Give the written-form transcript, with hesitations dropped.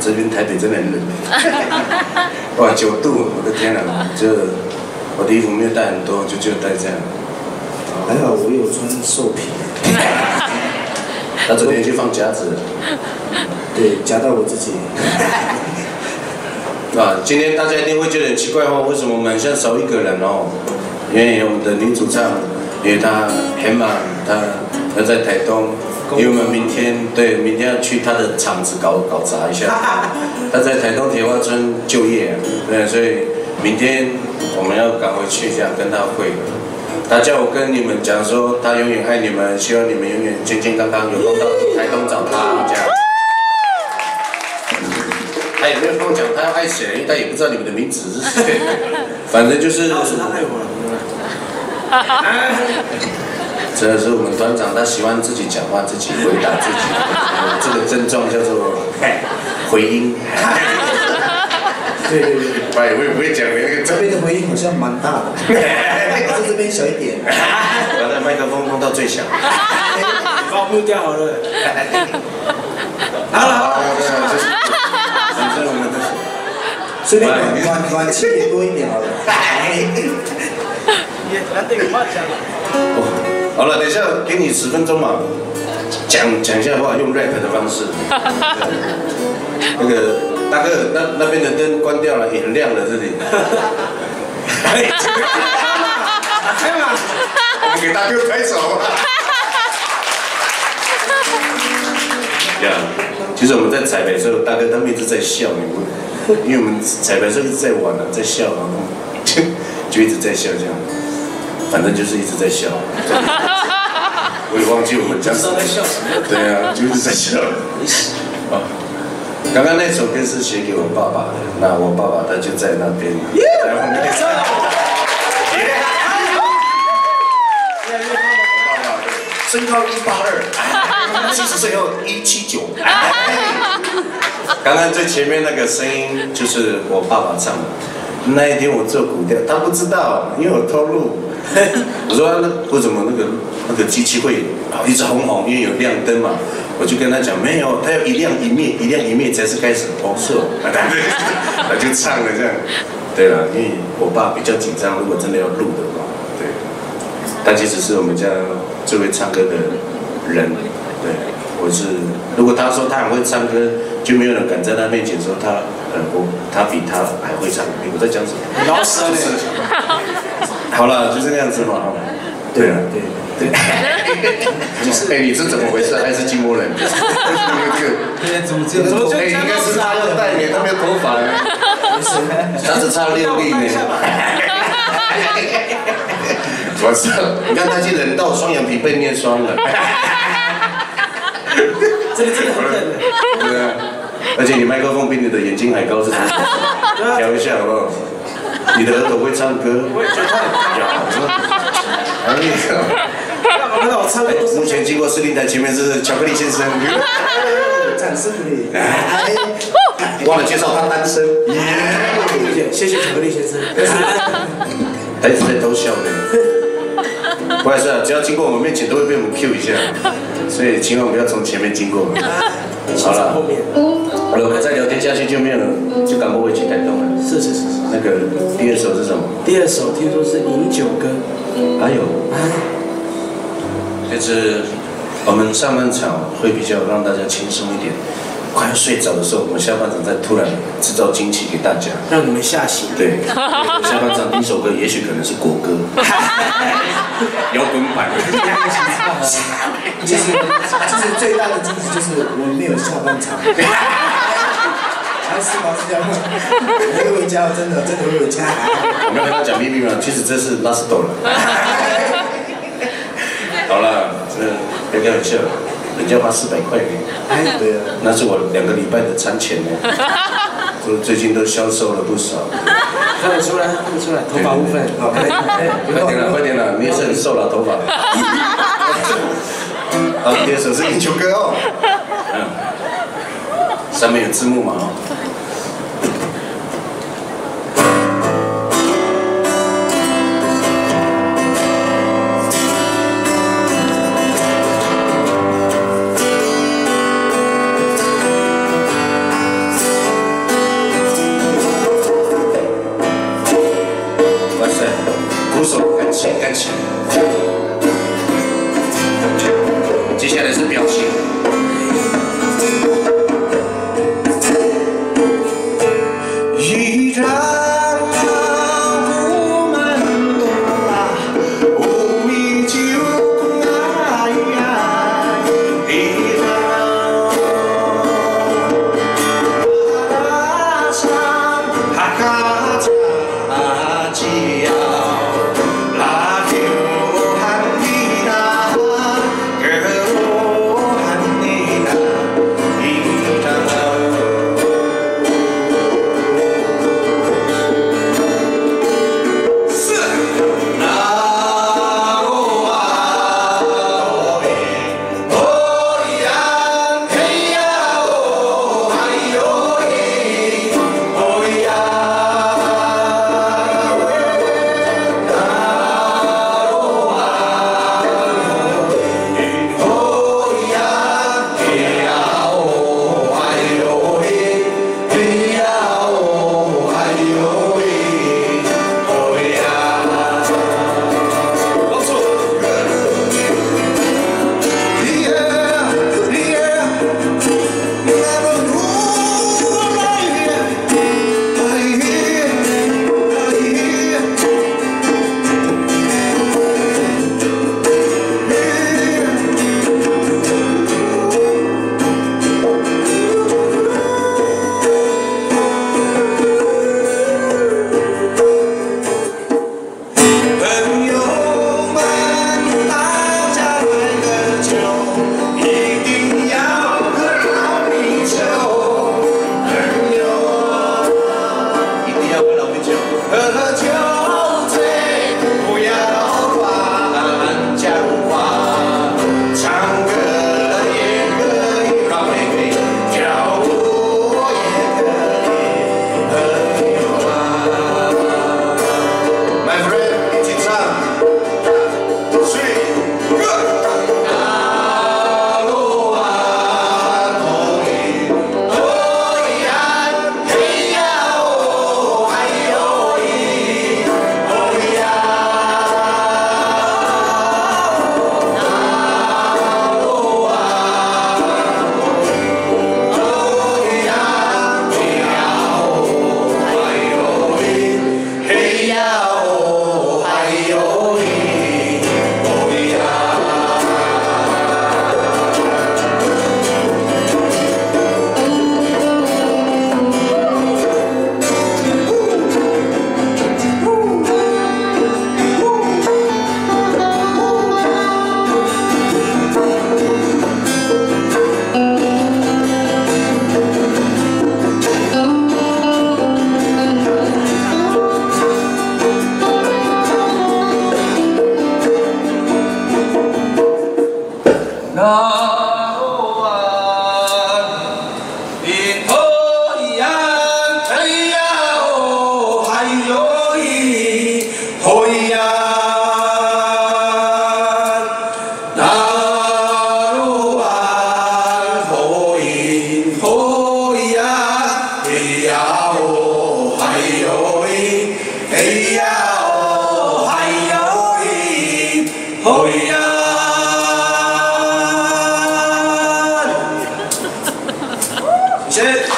这边台北真的很冷，哇9度，我的天哪！我的衣服没有带很多，就带这样。还好我有穿兽皮。他昨天去放夹子了。对，夹到我自己。啊，今天大家一定会觉得很奇怪哦，为什么我们像少一个人哦？因为我们的女主唱，因为她很忙，她要在台东，因为我们明天要去她的厂子搞砸一下。她在台东铁花村就业，对，所以明天我们要赶回去，这样跟她会合。她叫我跟你们讲说，她永远爱你们，希望你们永远健健康康，有空到台东找她这样。他也没有跟我讲他要爱谁，因为他也不知道你们的名字是谁。反正就是。他爱我了。真的是我们团长，他喜欢自己讲话，自己回答自己。这个症状叫做回音。对。哎，我也不会讲那个。这边的回音好像蛮大的，我这边小一点。把那麦克风放到最小。把我木掉好了。好了，就是。随便暖气也多一点好了。好了，等一下给你10分钟嘛，讲一下话，用 rap 的方式。那个大哥，那边的灯关掉了，也很亮了这里。开嘛，我们给大哥拍手。呀，其实我们在彩排的时候，大哥他们一直在笑，因为我们彩排的时候一直在玩啊，在笑啊，就一直在笑这样，反正就是一直在笑。我也忘记我们讲什么。对啊，就一直在笑。啊，刚刚那首歌是写给我爸爸的，那我爸爸他就在那边，在后面。身高182，70岁后179。刚刚最前面那个声音就是我爸爸唱的。那一天我做鼓调，他不知道，因为我偷录。我说为什么那个机器会一直红，因为有亮灯嘛。我就跟他讲没有，他要一亮一灭才是开始。哦，是哦，他就唱了这样。对了，因为我爸比较紧张，如果真的要录的话，对。他其实是我们家最会唱歌的人，对，如果他说他很会唱歌，就没有人敢在他面前说他比他还会唱。我在讲什么？老死了。好了，就这个样子嘛。对啊，对。就是你是怎么回事？还是筋膜人？怎么应该是他要带你，他没有头发呢。他只差6粒呢。我操！你看他去人道双眼皮被面霜了。这个真的很冷的。对啊，而且你麦克风比你的眼睛还高，是什么？调一下好不好？你的耳朵会唱歌。我也觉得他很厉害。干嘛我唱歌？目前经过司令台前面是巧克力先生。掌声你。忘了介绍他单身。谢谢巧克力先生。他一直在偷笑呢。不好意思啊，只要经过我们面前都会被我们 Q 一下，所以千万不要从前面经过。好了，好了，我们再聊天下去就没有，就赶不回去台东了。是。那个第2首是什么？第2首听说是饮酒歌。还有，就是我们上半场会比较让大家轻松一点。快要睡着的时候，我们下半场再突然制造惊喜给大家，让你们吓醒。对，下半场第1首歌也许可能是国歌，摇滚版。其实最大的惊喜就是我们没有下半场。是吗？是这样吗？我会回家，真的会回家。我没有跟他讲秘密吗？其实这是 last door 了。好了，别开玩笑。人家花400块给你，对啊，那是我2个礼拜的餐钱呢。最近都销售了不少。看得出来，头发部分。好，快点了，你也是很瘦了，头发。好，第2首是饮酒歌哦。上面有字幕嘛？哦。谢谢。